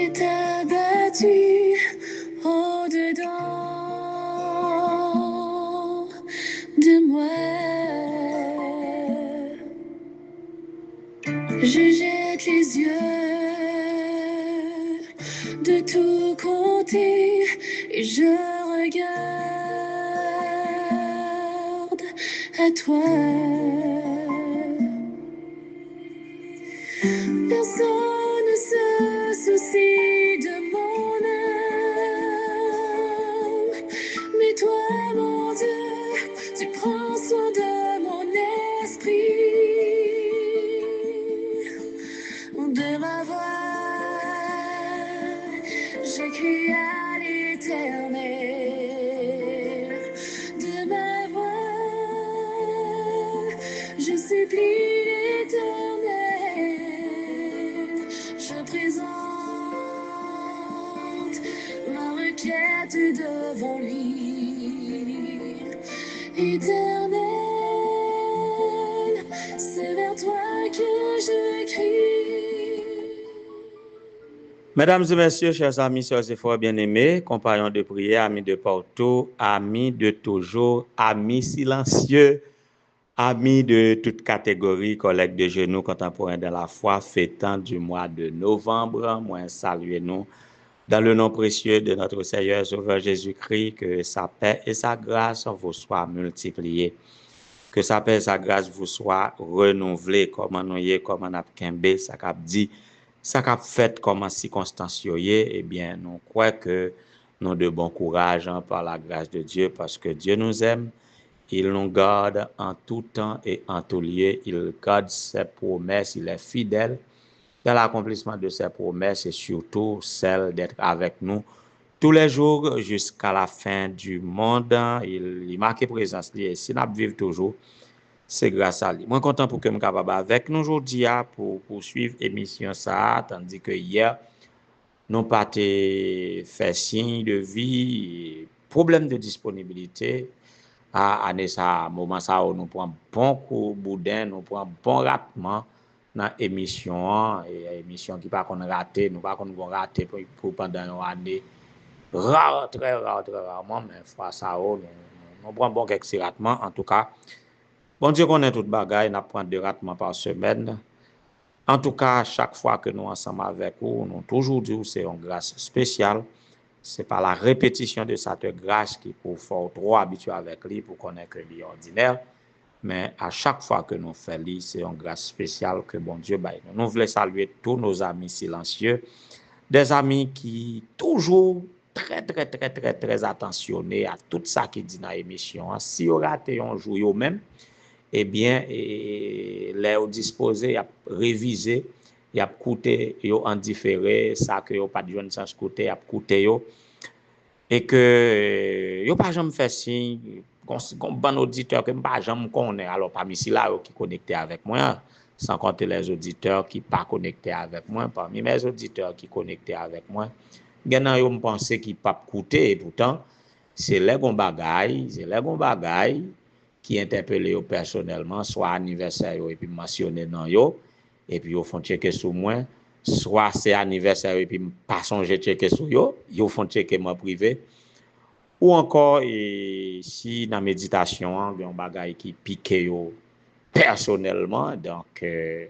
est abattu au-dedans de moi. Je jette les yeux de tous côtés et je regarde à toi. Personne ne se soucie de mon âme, mais toi, mon Dieu, tu prends soin de mon esprit, de ma voix, je crie à l'Éternel, de ma voix, je supplie l'Éternel, je présente ma requête devant lui. Éternel, c'est vers toi que je crie. Mesdames et messieurs, chers amis, sœurs et frères bien-aimés, compagnons de prière, amis de partout, amis de toujours, amis silencieux, amis de toute catégorie, collègues de genoux contemporains de la foi, fêtant du mois de novembre, moi saluez nous dans le nom précieux de notre Seigneur Sauveur Jésus-Christ, que sa paix et sa grâce vous soient multipliées. Que sa paix et sa grâce vous soient renouvelées, comme on y est, comme on a kembe, ça cap dit, ça cap fait comme en circonstance eh bien, nous croyons que nous de bon courage hein, par la grâce de Dieu, parce que Dieu nous aime, il nous garde en tout temps et en tout lieu, il garde ses promesses, il est fidèle dans l'accomplissement de ses promesses et surtout celle d'être avec nous tous les jours jusqu'à la fin du monde. Il marque présence et si nous vivons toujours, c'est grâce à lui. Moi content pour que je sois capable avec nous aujourd'hui pour poursuivre l'émission ça, tandis que hier nous pas fait signe de vie, problème de disponibilité. À année ça, moment ça où nous prenons bon coup boudin, nous prenons bon ratement dans l'émission et émission qui pas qu'on raté, nous pas qu'on raté pour pendant une année. Rare, très rarement, mais fois ça nous prenons bon quelques ratements en tout cas. Bon Dieu connaît toute bagaille, nous prenons 2 ratements par semaine. En tout cas, chaque fois que nous ensemble avec vous, nous toujours dit c'est une grâce spéciale. C'est pas la répétition de cette grâce qui pour fort trop habitué avec lui pour connaître que lui ordinaire, mais à chaque fois que nous faisons lui, c'est une grâce spéciale que bon Dieu baille. Nous voulons saluer tous nos amis silencieux, des amis qui toujours très attentionnés à tout ça qui dit dans l'émission. Si vous ratez un jour même, eh bien, les disposés à réviser, y a coûté yo en différé, ça que yo pas de jeune sans côté, y a coûté yo et que yo pas jamais fait signe comme bon auditeur que pas jamais connaît alors parmi si là qui connecté avec moi sans compter les auditeurs qui pas connectés avec moi parmi mes auditeurs qui connectés avec moi gagnant yo me penser qui pas coûter et pourtant c'est les gon bagaille qui interpelle yo personnellement soit anniversaire yo et puis mentionner dans yo et puis yo font checker sur moi soit c'est anniversaire et puis pas songer checker sur yo font checker moi privé ou encore si dans méditation il y a un bagage qui pique yo personnellement donc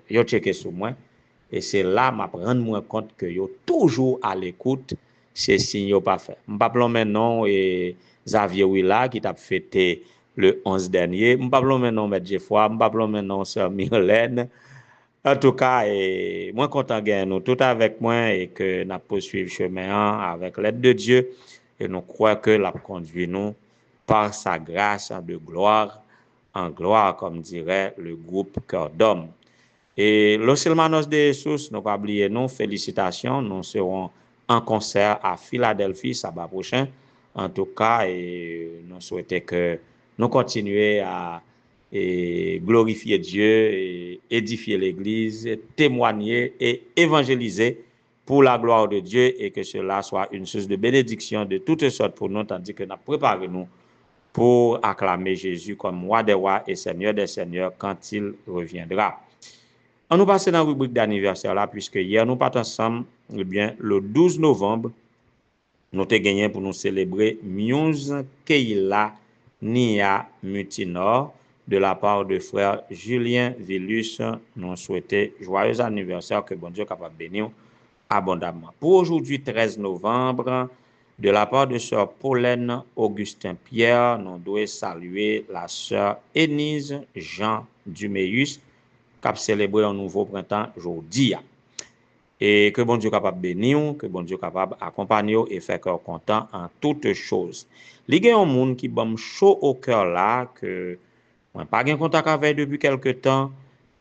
yo checker sur moi et c'est là m'a prendre moi compte que yo toujours à l'écoute c'est signe yo pas fait m'pa maintenant et Xavier Willa qui t'a fêté le 11 dernier m'pa maintenant mettre Jeffoy m'pa maintenant sœur Myrlène. En tout cas, moi content gain nous tout avec moi et que n'a poursuivre chemin avec l'aide de Dieu et nous croyons que l'a conduit nous par sa grâce de gloire en gloire comme dirait le groupe Cœur d'homme. Et Los Hermanos de Jesus, nous pas oublier nous félicitations, nous serons en concert à Philadelphie sabbat prochain. En tout cas, et nous souhaitons que nous continuions à glorifier Dieu, et édifier l'Église, témoigner et évangéliser pour la gloire de Dieu et que cela soit une source de bénédiction de toutes sortes pour nous, tandis que nous préparons nous pour acclamer Jésus comme roi des rois et seigneur des seigneurs quand il reviendra. On nous passe dans la rubrique d'anniversaire là, puisque hier nous partons ensemble eh bien, le 12 novembre, nous avons gagné pour nous célébrer Muse Keila Nia Mutinor de la part de frère Julien Villus. Nous souhaitons joyeux anniversaire, que bon Dieu capable de bénir abondamment. Pour aujourd'hui, 13 novembre, de la part de sœur Pauline Augustin Pierre, nous devons saluer la sœur Énise Jean Duméus, qui a célébré un nouveau printemps aujourd'hui. Et que bon Dieu capable bénir, que bon Dieu capable accompagner et faire cœur content en toutes choses. Il y a un monde qui bon chaud au cœur là, que moi pas de contact avec depuis quelque temps,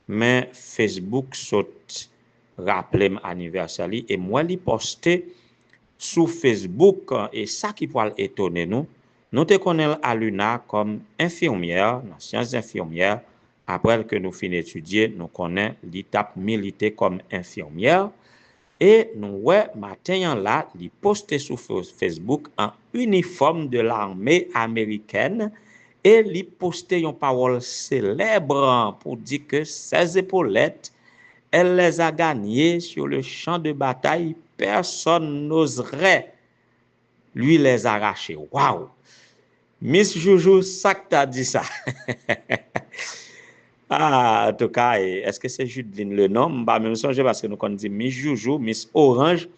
mais Facebook saute rappelé mon anniversaire et moi li posté sur Facebook et ça qui pourrait étonner nous te connaissons Aluna comme infirmière, dans sciences infirmières. Après que nous finissons d'étudier, nous connaissons l'étape militaire comme infirmière. Et nous, matin là, il posté sur Facebook un uniforme de l'armée américaine et il posté une parole célèbre pour dire que ses épaulettes, elle les a gagnées sur le champ de bataille. Personne n'oserait lui les arracher. Waouh! Miss Joujou, ça que t'as dit ça. Ah, en tout cas, est-ce que c'est Judeline le nom? Bah, même songe parce que nous connaissons Miss Joujou, Miss Orange.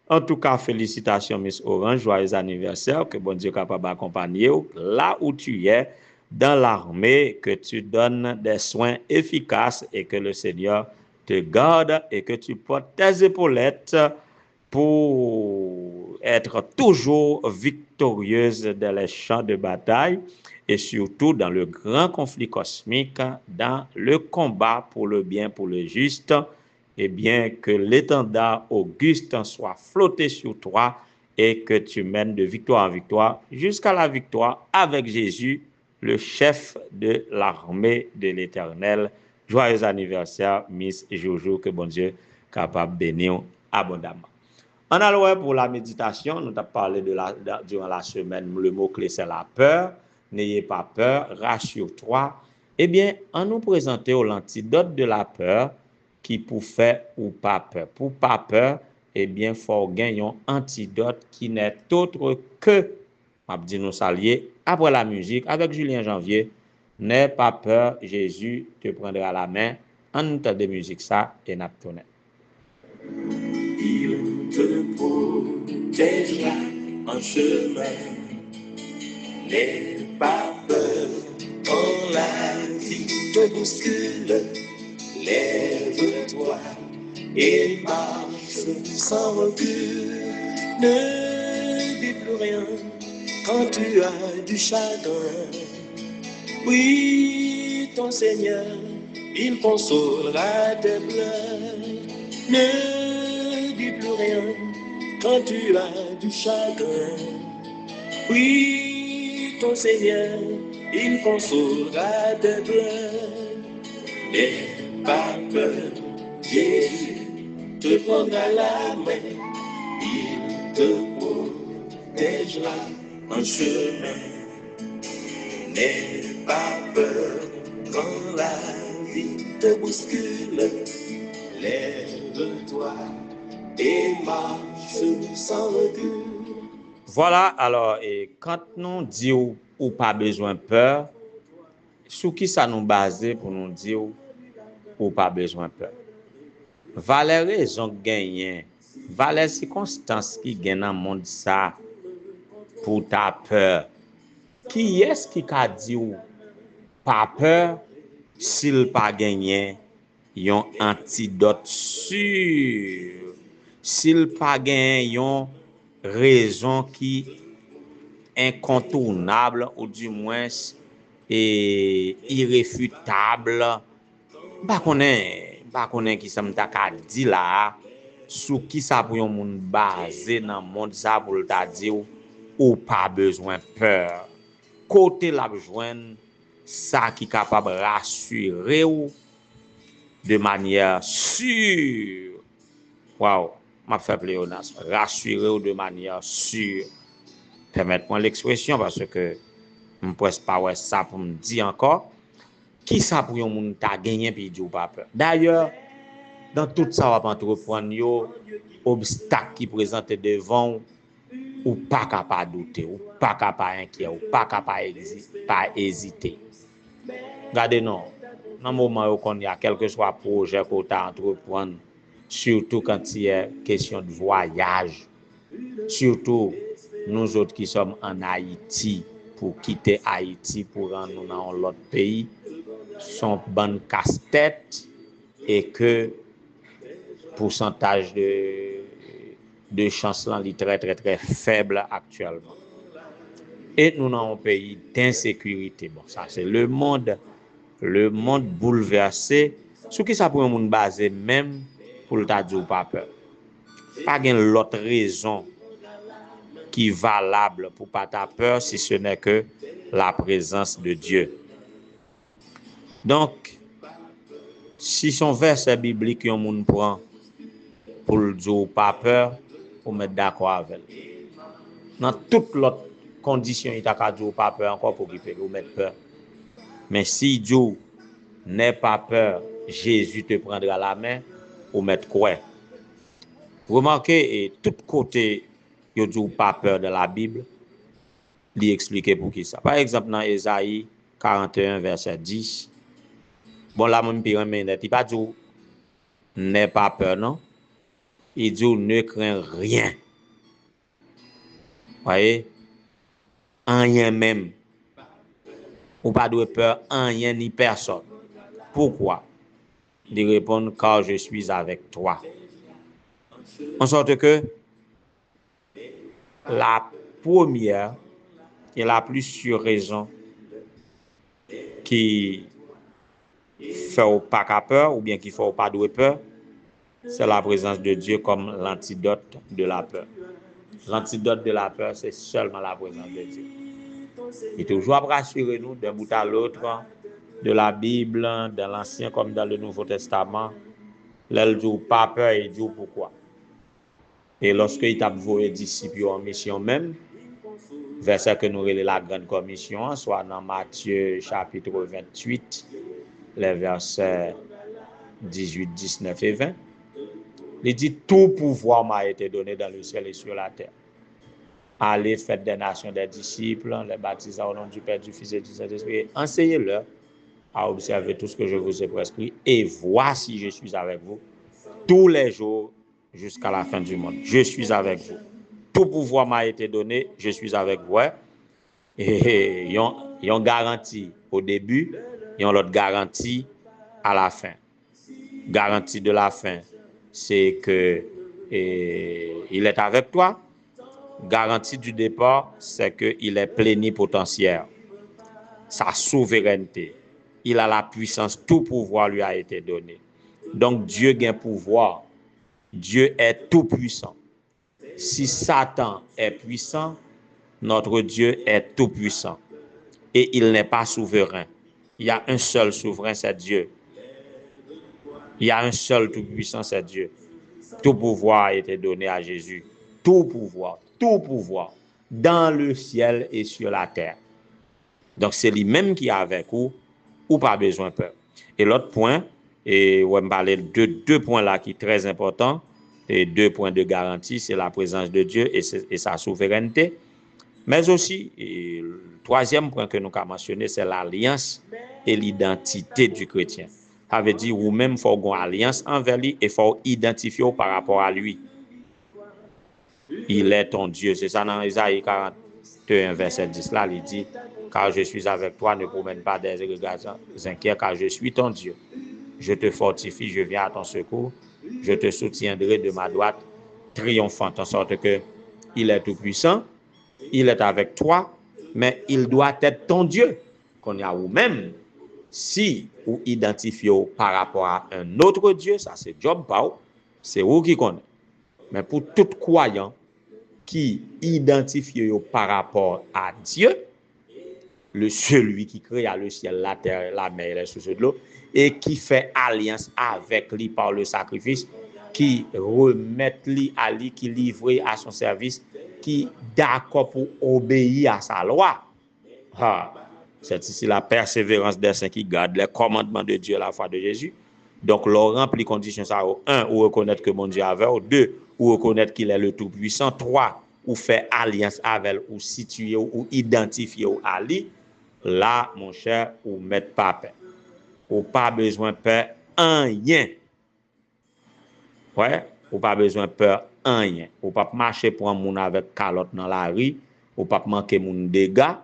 En tout cas, félicitations, Miss Orange. Joyeux anniversaire. Que bon Dieu capable d'accompagner là où tu es, dans l'armée, que tu donnes des soins efficaces et que le Seigneur te garde et que tu portes tes épaulettes pour être toujours victorieuse dans les champs de bataille et surtout dans le grand conflit cosmique, dans le combat pour le bien, pour le juste, et bien que l'étendard auguste soit flotté sur toi et que tu mènes de victoire en victoire jusqu'à la victoire avec Jésus, le chef de l'armée de l'Éternel. Joyeux anniversaire, Miss Jojo, que bon Dieu capable de bénir abondamment. En allant pour la méditation, nous avons parlé durant la semaine, le mot-clé c'est la peur. N'ayez pas peur, rassure-toi. Eh bien, en nous présentant l'antidote de la peur, qui pour faire ou pas peur. Pour pas peur, eh bien, il faut gagner un antidote qui n'est autre que, m'a dit nous saluer, après la musique, avec Julien Janvier, n'aie pas peur, Jésus te prendra la main, en entend de musique ça, et n'a tourné. Il te protégera en chemin. N'aie pas peur quand la vie te bouscule. Lève-toi et marche sans recul. Ne dis plus rien quand tu as du chagrin. Oui, ton Seigneur, il consolera tes pleurs. Ne dis plus rien quand tu as du chagrin. Oui, ton Seigneur, il consolera tes pleurs. N'aie pas peur, Jésus te prendra la main. Il te protégera en chemin. N'aie pas peur quand la vie te bouscule. Lève-toi et marche sans recul. Voilà, alors, et quand nous disons ou pas besoin de peur, sur qui ça nous base pour nous dire ou pas besoin de peur? Valait raison gagner, valait circonstance qui gagne dans le monde ça pour ta peur. Qui est-ce qui a dit ou pas peur s'il pas gagné un antidote sûr, s'il pas gagné une raison qui incontournable ou du moins irréfutable. Pas connaît qui ça m'ta ka dit là sous qui ça pour un monde basé dans monde ça pour t'a dire ou pas besoin peur. Côté la joindre ça qui capable rassurer ou de manière sûre. Waouh, m'a fait pléonasme. Rassurer ou de manière sûre. Permettez-moi l'expression parce que je ne peux pas ouais ça pour me dire encore. Qui ça pour un monde t'a gagné puis dit ou pas peur. D'ailleurs, Dans tout ça, on va entreprendre yo obstacle qui présente devant ou pas capable douter, ou pas capable inquiet, ou pas capable pas hésiter. Regardez non. Dans le moment où il y a quelque soit projet qu'on t'a entreprendre, surtout quand il y a question de voyage, surtout nous autres qui sommes en Haïti, pour quitter Haïti pour rendre nous dans l'autre pays, sont bonne casse-tête et que pourcentage de chance là est très très très faible actuellement. Et nous dans un pays d'insécurité. Bon, ça c'est le monde bouleversé. Ce qui ça pour un monde basé même pour le dire pas peur. Pas gain l'autre raison qui est valable pour pas ta peur si ce n'est que la présence de Dieu. Donc, si son verset biblique yon moun prend pour le dire pas peur, pour mettre d'accord avec. Dans toute l'autre condition, il t'a qu'à dire pas peur encore pour qu'il peut mettre peur. Mais si Dieu n'est pas peur, Jésus te prendra la main pour mettre quoi. Remarquez, et tout côté, il dit pas peur de la Bible, il explique pour qui ça. Par exemple, dans Ésaïe 41, verset 10, bon là, mon pire, mais il pas dit n'aie pas peur, non? Il dit ne crains rien. Voyez? Rien même. Ou pas de peur, rien ni personne. Pourquoi? Il répond car je suis avec toi. En sorte que la première et la plus sûre raison qui fait pas peur ou bien qui fait pas de peur, c'est la présence de Dieu comme l'antidote de la peur. L'antidote de la peur, c'est seulement la présence de Dieu. Il toujours rassurer nous d'un bout à l'autre, de la Bible, dans l'Ancien comme dans le Nouveau Testament. L'elle dit pas peur et dit pourquoi. Et lorsque il t'a envoyé disciples en mission même, verset que nous relève la grande commission, soit dans Matthieu chapitre 28, les versets 18, 19 et 20, il dit tout pouvoir m'a été donné dans le ciel et sur la terre. Allez, faites des nations des disciples, les baptisez au nom du Père, du Fils et du Saint-Esprit, enseignez-leur à observer tout ce que je vous ai prescrit, et voici je suis avec vous tous les jours jusqu'à la fin du monde. Je suis avec vous. Tout pouvoir m'a été donné, je suis avec vous. Et ils ont garantie au début, ils ont l'autre garantie à la fin. Garantie de la fin, c'est que il est avec toi. Garantie du départ, c'est qu'il est plénipotentiaire. Sa souveraineté. Il a la puissance, tout pouvoir lui a été donné. Donc Dieu a un pouvoir. Dieu est tout puissant. Si Satan est puissant, notre Dieu est tout puissant. Et il n'est pas souverain. Il y a un seul souverain, c'est Dieu. Il y a un seul tout puissant, c'est Dieu. Tout pouvoir a été donné à Jésus. Tout pouvoir, dans le ciel et sur la terre. Donc c'est lui-même qui est avec vous, ou pas besoin de peur. Et l'autre point, et on va parler de deux points là qui sont très importants, et deux points de garantie, c'est la présence de Dieu et sa souveraineté. Mais aussi, le troisième point que nous avons mentionné, c'est l'alliance et l'identité du chrétien. Ça veut dire, vous-même, il faut avoir une alliance envers lui et il faut identifier par rapport à lui. Il est ton Dieu. C'est ça dans Isaïe 41, verset 10 là, il dit, car je suis avec toi, ne promène pas des regards inquiets, car je suis ton Dieu. Je te fortifie, je viens à ton secours, je te soutiendrai de ma droite triomphante, en sorte que il est tout puissant, il est avec toi, mais il doit être ton Dieu. Qu'on y a vous-même, si vous identifiez par rapport à un autre Dieu, ça c'est job pas, c'est vous qui connaissez. Mais pour tout croyant qui identifie par rapport à Dieu, celui qui créa le ciel, la terre, la mer et les sources de l'eau, et qui fait alliance avec lui par le sacrifice, qui remet lui à lui, qui livre à son service, qui d'accord pour obéir à sa loi. C'est ici la persévérance des saints qui gardent les commandements de Dieu à la foi de Jésus. Donc, leur remplit condition ça, un, ou reconnaître que mon Dieu avec, deux, ou reconnaître qu'il est le Tout-Puissant, trois, ou faire alliance avec, ou situer, ou identifier ou ali, là, mon cher, ou mettre pas peur. Ou pas besoin de peur, rien. Ouais, ou pas besoin de peur, rien. Ou pas marcher pour un monde avec calotte dans la rue, ou pas manquer mon dégâts,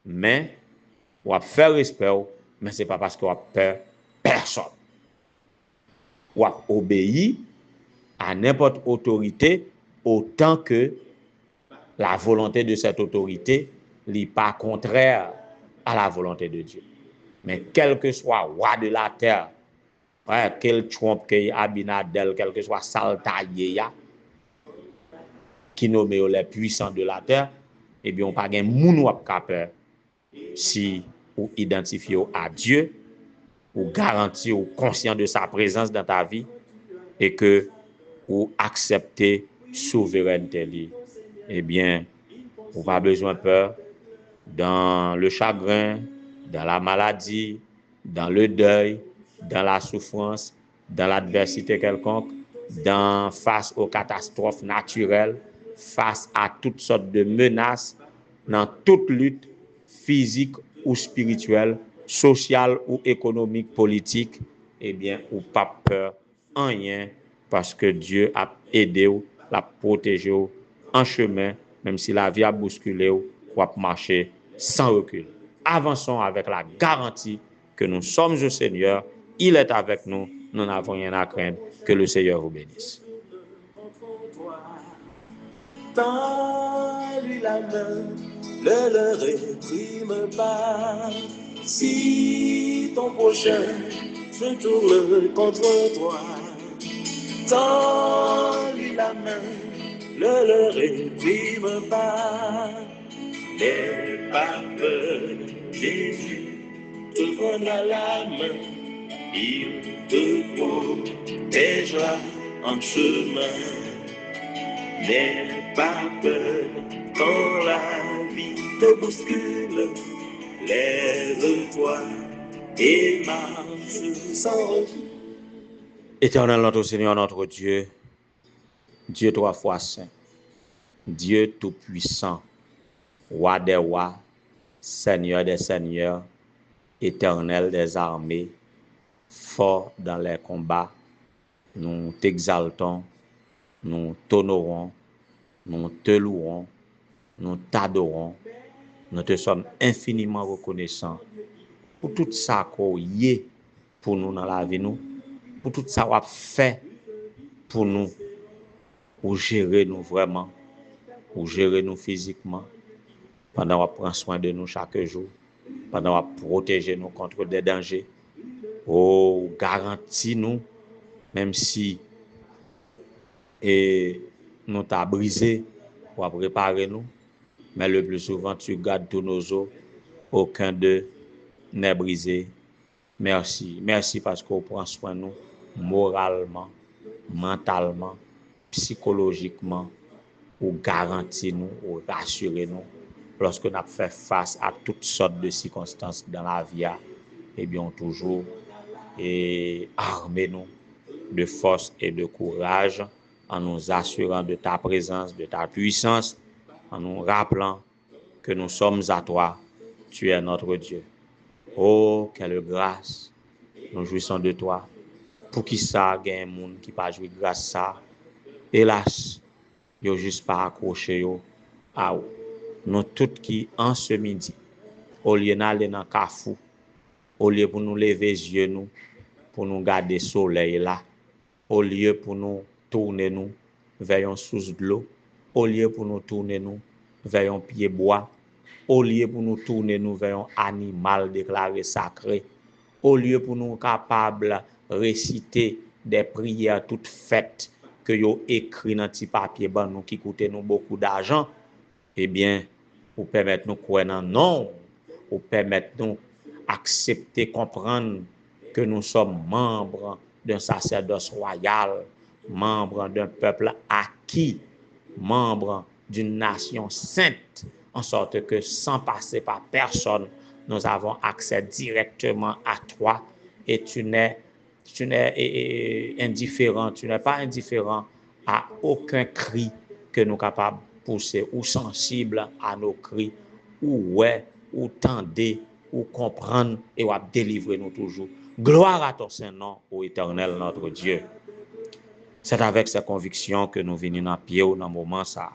mais, ou faire respect, mais c'est pas parce qu'on a peur personne. Ou obéir à n'importe autorité autant que la volonté de cette autorité n'est pas contraire à la volonté de Dieu. Mais quel que soit roi de la terre, ouais, quel Trump, quel Abinadel, quel que soit Saltaye, qui nomme les puissants de la terre, eh bien, on pas gain moun wap ka peur si ou identifié à Dieu, ou garanti ou conscient de sa présence dans ta vie et que ou accepter souveraineté. Eh bien, on pas besoin de peur dans le chagrin, dans la maladie, dans le deuil, dans la souffrance, dans l'adversité quelconque, face aux catastrophes naturelles, face à toutes sortes de menaces, dans toute lutte physique ou spirituelle, sociale ou économique, politique, eh bien, ou pas peur en rien parce que Dieu a aidé ou, l'a protégé ou, en chemin, même si la vie a bousculé ou a marché sans recul. Avançons avec la garantie que nous sommes au Seigneur, il est avec nous, nous n'avons rien à craindre, que le Seigneur vous bénisse. Tends-lui la main, ne le réprime pas. Si ton prochain se tourne contre toi, tends-lui la main, ne le réprime pas. N'aie pas peur, Jésus te prendra la main, il te protégera en chemin. N'aie pas peur quand la vie te bouscule, lève-toi et marche sans recul. Éternel notre Seigneur, notre Dieu, Dieu trois fois saint, Dieu tout-puissant, roi des rois, Seigneur des seigneurs, éternel des armées, fort dans les combats, nous t'exaltons, nous t'honorons, nous te louons, nous t'adorons, nous te sommes infiniment reconnaissants pour tout ça qu'on y est pour nous dans la vie, nous, pour tout ça qu'on a fait pour nous, pour gérer nous vraiment, pour gérer nous physiquement, pendant qu'on prend soin de nous chaque jour, pendant qu'on protège nous contre des dangers, pour garantir nous, même si nous t'a brisé, pour préparer nous, mais le plus souvent tu gardes tous nos os, aucun d'eux n'est brisé. Merci, merci parce qu'on prend soin de nous moralement, mentalement, psychologiquement, ou garantir nous, ou rassurer nous, lorsque nous avons fait face à toutes sortes de circonstances dans la vie, et bien toujours armer nous de force et de courage, en nous assurant de ta présence, de ta puissance, en nous rappelant que nous sommes à toi, tu es notre Dieu. Oh, quelle grâce, nous jouissons de toi. Pour qui ça, il y a un monde qui pas jouer grâce ça. Hélas, il n'y a juste pas accroché à vous. Nous tous qui, en ce midi, au lieu d'aller dans le cafou, au lieu pour nous lever les yeux, nous, pour nous garder le soleil là, au lieu pour nous tourner nous vers un sous de l'eau, au lieu pour nous tourner nous vers un pied bois, au lieu pour nous tourner nous vers un animal déclaré sacré, au lieu pour nous capables réciter des prières toutes faites que yo écrit dans petit papier ban nous qui coûte nous beaucoup d'argent, eh bien, pour permettre nous croire dans non, pour permettre nous accepter, comprendre que nous sommes membres d'un sacerdoce royal, membres d'un peuple acquis, membres d'une nation sainte, en sorte que sans passer par personne, nous avons accès directement à toi et tu n'es tu n'es indifférent, tu n'es pas indifférent à aucun cri que nous sommes capables de pousser, ou sensible à nos cris, ou ouais, ou tendre, ou comprendre, et ou délivrer nous toujours. Gloire à ton Saint-Nom, ô Éternel, notre Dieu. C'est avec ces convictions que nous venons dans pied ou dans le moment ça,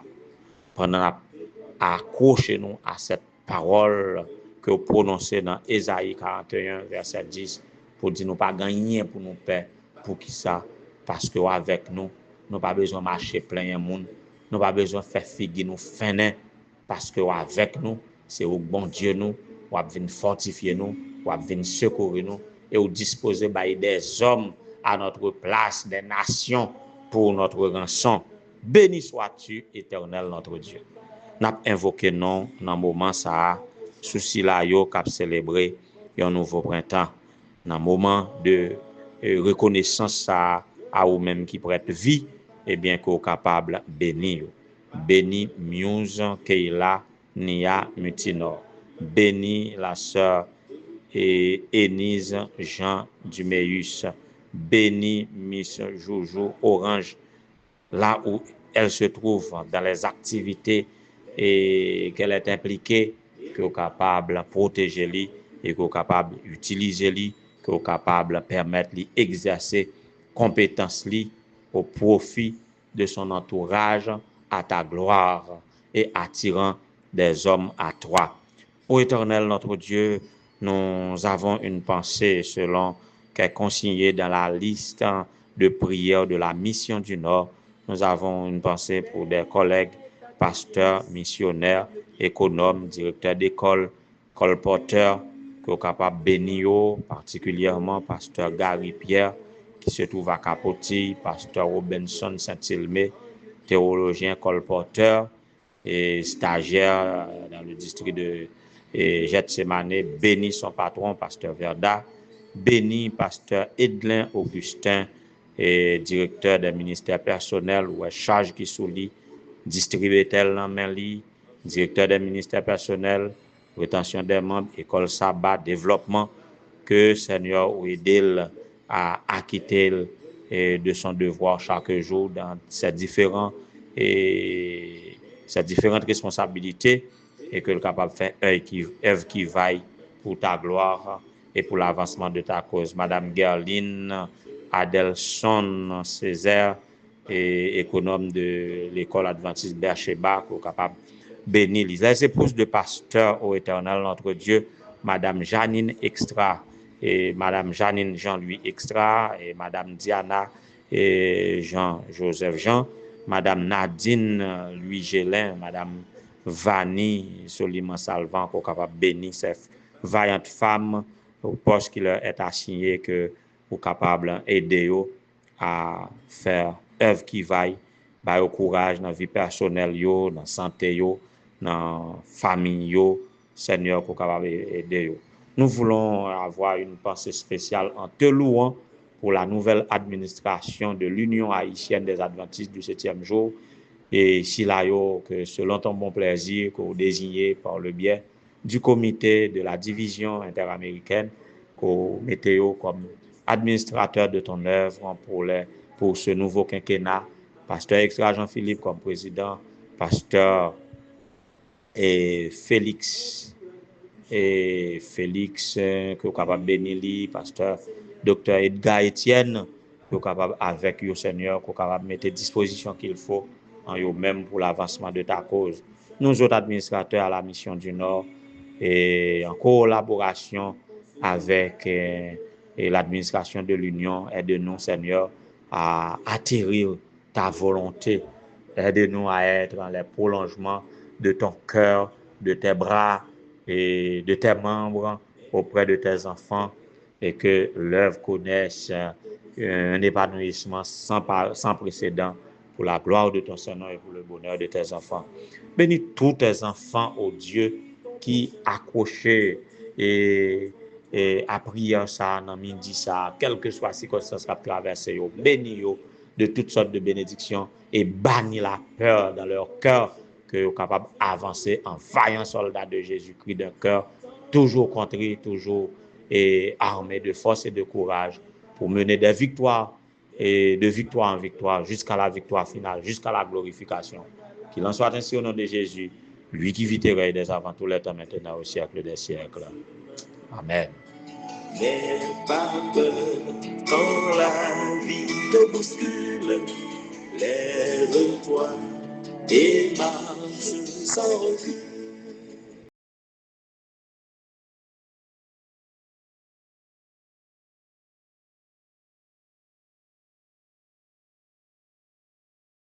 pendant accrocher nous à cette parole que vous prononcez dans Ésaïe 41, verset 10, pour dire nous pas gagner pour nous paix, pour qui ça? Parce que avec nous, nous pas besoin de marcher plein de monde, nous pas besoin de faire figuer nous fin, parce que avec nous, c'est au bon Dieu nous, ou venir fortifier nous, ou venir secourir nous, et ou disposer des hommes à notre place, des nations pour notre rançon. Béni sois-tu, Éternel notre Dieu. N'a invoqué non dans moment ça souci là yo cap célébrer un nouveau printemps dans moment de reconnaissance ça à ou même qui prête vie et bien qu'on capable bénir béni Muse Keila Nia Mutinor béni la sœur Énise Jean Duméus béni Miss Joujou Orange là où elle se trouve dans les activités et qu'elle est impliquée, qu'elle est capable de protéger lui et qu'elle est capable d'utiliser lui, qu'elle est capable de permettre lui d'exercer compétence lui au profit de son entourage à ta gloire et attirant des hommes à toi. Ô Éternel notre Dieu, nous avons une pensée selon qu'est consignée dans la liste de prières de la mission du Nord. Nous avons une pensée pour des collègues, pasteurs, missionnaires, économes, directeurs d'école, colporteurs, qui sont capables de bénir, particulièrement pasteur Gary Pierre, qui se trouve à Capoti, pasteur Robinson Saint-Ilmé, théologien colporteur et stagiaire dans le district de Gethsemane, béni son patron, pasteur Verda, béni pasteur Edlin Augustin, et directeur des ministères personnels ou charge qui sous lui, distributeur dans main li, directeur des ministères personnels, rétention des membres, école sabbat, développement, que Seigneur ou aide à acquitter de son devoir chaque jour dans ces différentes responsabilités et que le capable de faire œuvre qui vaille pour ta gloire et pour l'avancement de ta cause. Madame Gerline Adelson Césaire, et économe de l'école adventiste Bercheba, qui est capable de bénir les épouses de pasteur au Éternel notre Dieu, Madame Janine Extra, et Madame Janine Jean-Louis Extra, et Madame Diana et Jean-Joseph Jean, Madame Nadine Louis Gélin, Madame Vanny Soliman Salvan, qui est capable de bénir ces vaillantes femmes au poste qui leur est assigné, que pour capable aider à faire œuvre qui vaille, ba au courage dans vie personnelle yo, dans santé yo, dans famille yo, Seigneur pour capable aider yo. Nous voulons avoir une pensée spéciale en te louant pour la nouvelle administration de l'Union haïtienne des Adventistes du 7e jour, et si là yo que selon ton bon plaisir que vous désignez par le biais du comité de la division interaméricaine, qu'on mettez comme administrateur de ton œuvre pour ce nouveau quinquennat, pasteur Extra Jean-Philippe comme président, pasteur Félix que est capable de bénir, pasteur docteur Edgar Etienne, que est capable avec le Seigneur, que est capable de mettre disposition qu'il faut en eux même pour l'avancement de ta cause. Nous autres administrateurs à la mission du Nord, et en collaboration avec l'administration de l'Union, aide-nous, Seigneur, à atterrir ta volonté. Aide-nous à être dans les prolongements de ton cœur, de tes bras et de tes membres auprès de tes enfants, et que l'œuvre connaisse un épanouissement sans précédent pour la gloire de ton Seigneur et pour le bonheur de tes enfants. Bénis tous tes enfants, ô Dieu, qui accrochés et à prière ça, dans midi ça, quelle que soit la circonstance qu'a traversé, bénis de toutes sortes de bénédictions et bannis la peur dans leur cœur, que soient capables d'avancer en vaillant soldat de Jésus-Christ d'un cœur toujours contrit, toujours armé de force et de courage pour mener des victoires et de victoire en victoire jusqu'à la victoire finale, jusqu'à la glorification. Qu'il en soit ainsi au nom de Jésus, lui qui vit et règne dès avant tous les temps, maintenant au siècle des siècles. Amen. N'aie pas peur quand la vie te bouscule, lève-toi et marche sans recul.